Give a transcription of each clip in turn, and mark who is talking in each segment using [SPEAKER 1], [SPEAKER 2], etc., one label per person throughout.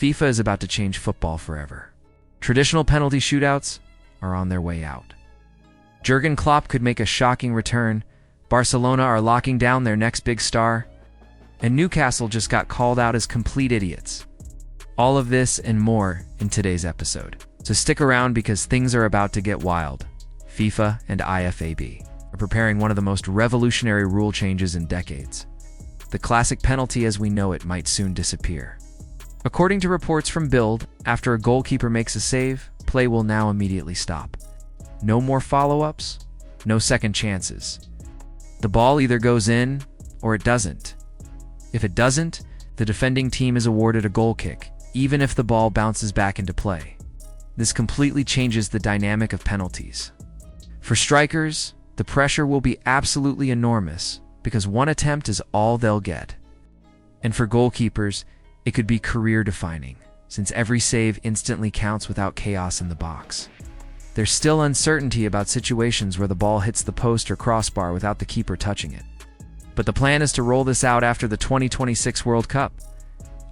[SPEAKER 1] FIFA is about to change football forever. Traditional penalty shootouts are on their way out. Jurgen Klopp could make a shocking return, Barcelona are locking down their next big star, and Newcastle just got called out as complete idiots. All of this and more in today's episode. So stick around because things are about to get wild. FIFA and IFAB are preparing one of the most revolutionary rule changes in decades. The classic penalty as we know it might soon disappear. According to reports from Bild, after a goalkeeper makes a save, play will now immediately stop. No more follow-ups, no second chances. The ball either goes in or it doesn't. If it doesn't, the defending team is awarded a goal kick, even if the ball bounces back into play. This completely changes the dynamic of penalties. For strikers, the pressure will be absolutely enormous because one attempt is all they'll get. And for goalkeepers, it could be career-defining, since every save instantly counts without chaos in the box. There's still uncertainty about situations where the ball hits the post or crossbar without the keeper touching it. But the plan is to roll this out after the 2026 World Cup.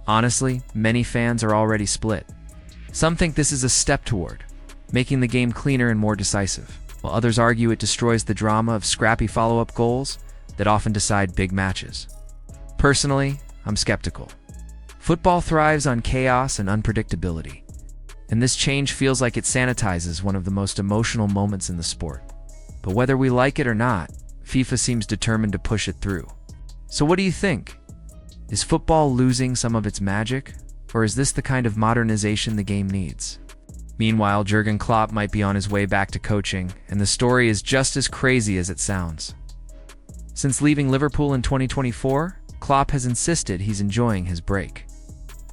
[SPEAKER 1] Honestly, many fans are already split. Some think this is a step toward making the game cleaner and more decisive, while others argue it destroys the drama of scrappy follow-up goals that often decide big matches. Personally, I'm skeptical. Football thrives on chaos and unpredictability, and this change feels like it sanitizes one of the most emotional moments in the sport. But whether we like it or not, FIFA seems determined to push it through. So what do you think? Is football losing some of its magic, or is this the kind of modernization the game needs? Meanwhile, Jurgen Klopp might be on his way back to coaching, and the story is just as crazy as it sounds. Since leaving Liverpool in 2024, Klopp has insisted he's enjoying his break,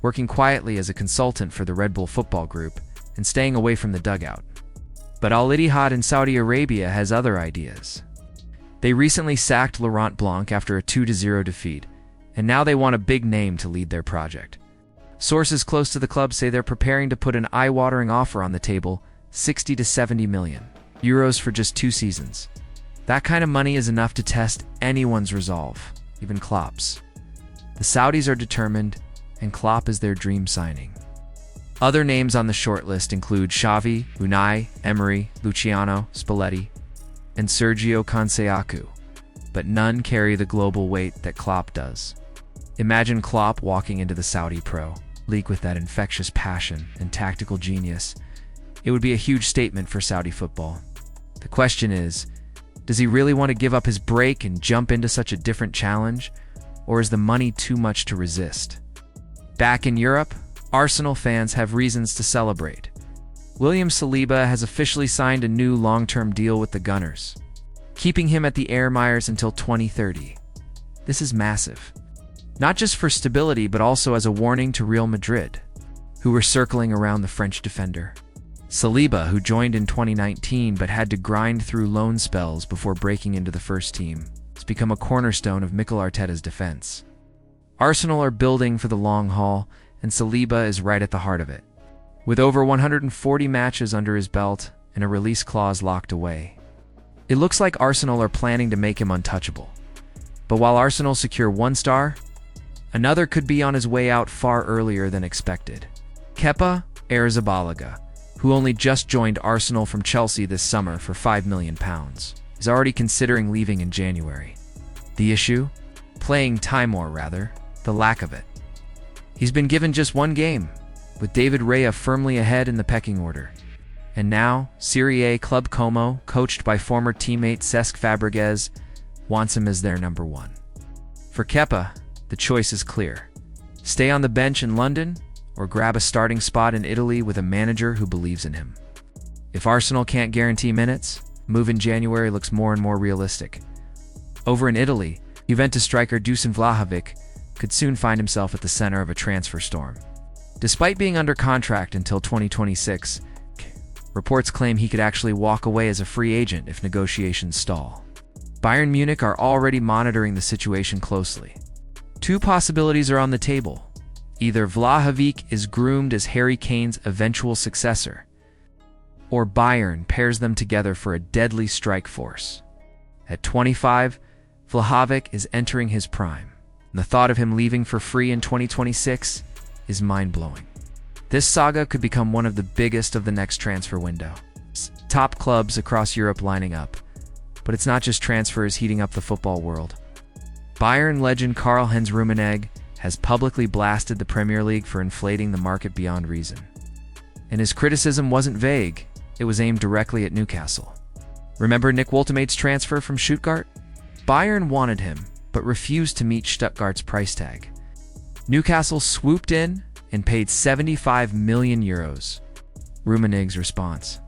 [SPEAKER 1] working quietly as a consultant for the Red Bull Football Group and staying away from the dugout. But Al Ittihad in Saudi Arabia has other ideas. They recently sacked Laurent Blanc after a 2-0 defeat, and now they want a big name to lead their project. Sources close to the club say they're preparing to put an eye-watering offer on the table, 60 to 70 million euros for just 2 seasons. That kind of money is enough to test anyone's resolve, even Klopp's. The Saudis are determined, and Klopp is their dream signing. Other names on the shortlist include Xavi, Unai, Emery, Luciano Spalletti, and Sergio Conceição, but none carry the global weight that Klopp does. Imagine Klopp walking into the Saudi Pro League with that infectious passion and tactical genius. It would be a huge statement for Saudi football. The question is, does he really want to give up his break and jump into such a different challenge, or is the money too much to resist? Back in Europe, Arsenal fans have reasons to celebrate. William Saliba has officially signed a new long-term deal with the Gunners, keeping him at the Air Myers until 2030. This is massive, not just for stability but also as a warning to Real Madrid, who were circling around the French defender. Saliba, who joined in 2019 but had to grind through loan spells before breaking into the first team, has become a cornerstone of Mikel Arteta's defense. Arsenal are building for the long haul, and Saliba is right at the heart of it. With over 140 matches under his belt and a release clause locked away, it looks like Arsenal are planning to make him untouchable. But while Arsenal secure 1 star, another could be on his way out far earlier than expected. Kepa Arrizabalaga, who only just joined Arsenal from Chelsea this summer for £5 million, is already considering leaving in January. The issue? Playing time, or rather, the lack of it. He's been given just 1 game, with David Raya firmly ahead in the pecking order. And now, Serie A club Como, coached by former teammate Cesc Fabregas, wants him as their number 1. For Kepa, the choice is clear. Stay on the bench in London, or grab a starting spot in Italy with a manager who believes in him. If Arsenal can't guarantee minutes, a move in January looks more and more realistic. Over in Italy, Juventus striker Dusan Vlahovic could soon find himself at the center of a transfer storm. Despite being under contract until 2026, reports claim he could actually walk away as a free agent if negotiations stall. Bayern Munich are already monitoring the situation closely. 2 possibilities are on the table. Either Vlahovic is groomed as Harry Kane's eventual successor, or Bayern pairs them together for a deadly strike force. At 25, Vlahovic is entering his prime, and the thought of him leaving for free in 2026 is mind-blowing. This saga could become one of the biggest of the next transfer window. Top clubs across Europe lining up. But it's not just transfers heating up the football world. Bayern legend Karl-Heinz Rummenigge has publicly blasted the Premier League for inflating the market beyond reason. And his criticism wasn't vague, it was aimed directly at Newcastle. Remember Nick Woltemate's transfer from Stuttgart? Bayern wanted him, but refused to meet Stuttgart's price tag. Newcastle swooped in and paid €75 million. Rummenigge's response: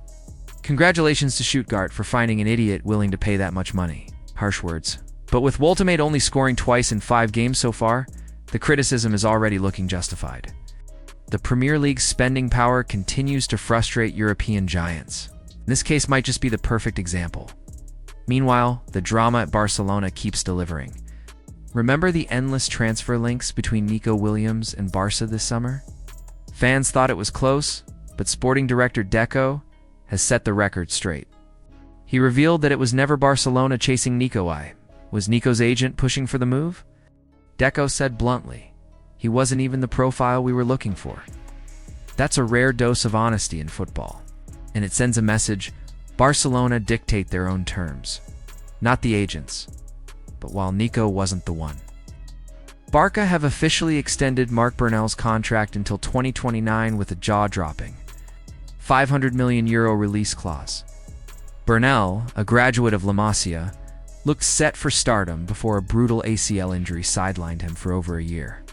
[SPEAKER 1] "Congratulations to Stuttgart for finding an idiot willing to pay that much money." Harsh words. But with Woltemate only scoring twice in 5 games so far, the criticism is already looking justified. The Premier League's spending power continues to frustrate European giants. This case might just be the perfect example. Meanwhile, the drama at Barcelona keeps delivering. Remember the endless transfer links between Nico Williams and Barca this summer? Fans thought it was close, but sporting director Deco has set the record straight. He revealed that it was never Barcelona chasing Nico. Was Nico's agent pushing for the move? Deco said bluntly, "He wasn't even the profile we were looking for." That's a rare dose of honesty in football. And it sends a message: Barcelona dictate their own terms, not the agents. But while Nico wasn't the one. Barca have officially extended Marc Burnell's contract until 2029 with a jaw-dropping €500 million release clause. Burnell, a graduate of La Masia, looked set for stardom before a brutal ACL injury sidelined him for over a year.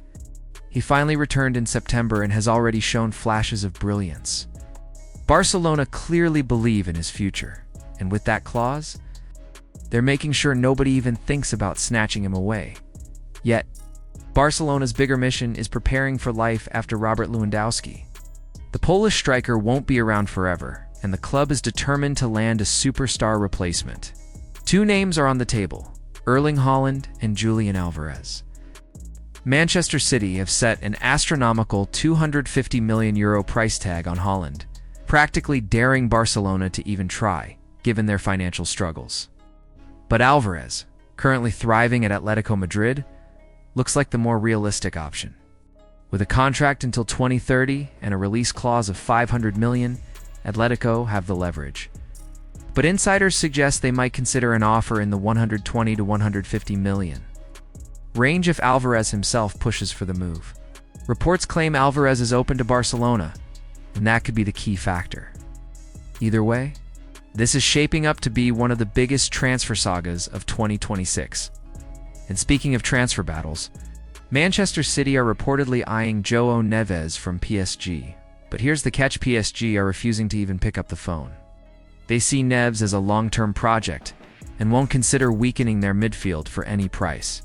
[SPEAKER 1] He finally returned in September and has already shown flashes of brilliance. Barcelona clearly believe in his future, and with that clause, they're making sure nobody even thinks about snatching him away. Yet, Barcelona's bigger mission is preparing for life after Robert Lewandowski. The Polish striker won't be around forever, and the club is determined to land a superstar replacement. 2 names are on the table: Erling Haaland and Julian Alvarez. Manchester City have set an astronomical €250 million price tag on Haaland, practically daring Barcelona to even try, given their financial struggles. But Alvarez, currently thriving at Atletico Madrid, looks like the more realistic option. With a contract until 2030 and a release clause of $500 million, Atletico have the leverage. But insiders suggest they might consider an offer in the $120 to $150 million range if Alvarez himself pushes for the move. Reports claim Alvarez is open to Barcelona, and that could be the key factor. Either way, this is shaping up to be one of the biggest transfer sagas of 2026. And speaking of transfer battles, Manchester City are reportedly eyeing João Neves from PSG. But here's the catch: PSG are refusing to even pick up the phone. They see Neves as a long-term project and won't consider weakening their midfield for any price.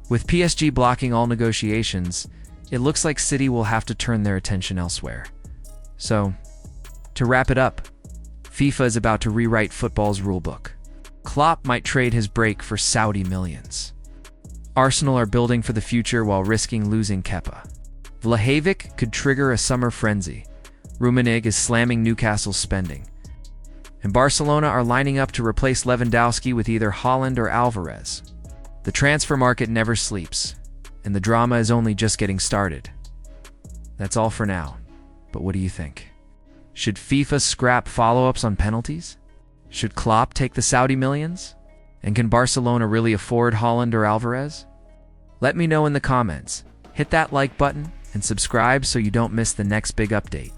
[SPEAKER 1] With PSG blocking all negotiations, it looks like City will have to turn their attention elsewhere. So, to wrap it up, FIFA is about to rewrite football's rulebook. Klopp might trade his break for Saudi millions. Arsenal are building for the future while risking losing Kepa. Vlahovic could trigger a summer frenzy. Rummenigge is slamming Newcastle's spending. And Barcelona are lining up to replace Lewandowski with either Haaland or Alvarez. The transfer market never sleeps, and the drama is only just getting started. That's all for now, but what do you think? Should FIFA scrap follow-ups on penalties? Should Klopp take the Saudi millions? And can Barcelona really afford Haaland or Alvarez? Let me know in the comments. Hit that like button and subscribe so you don't miss the next big update.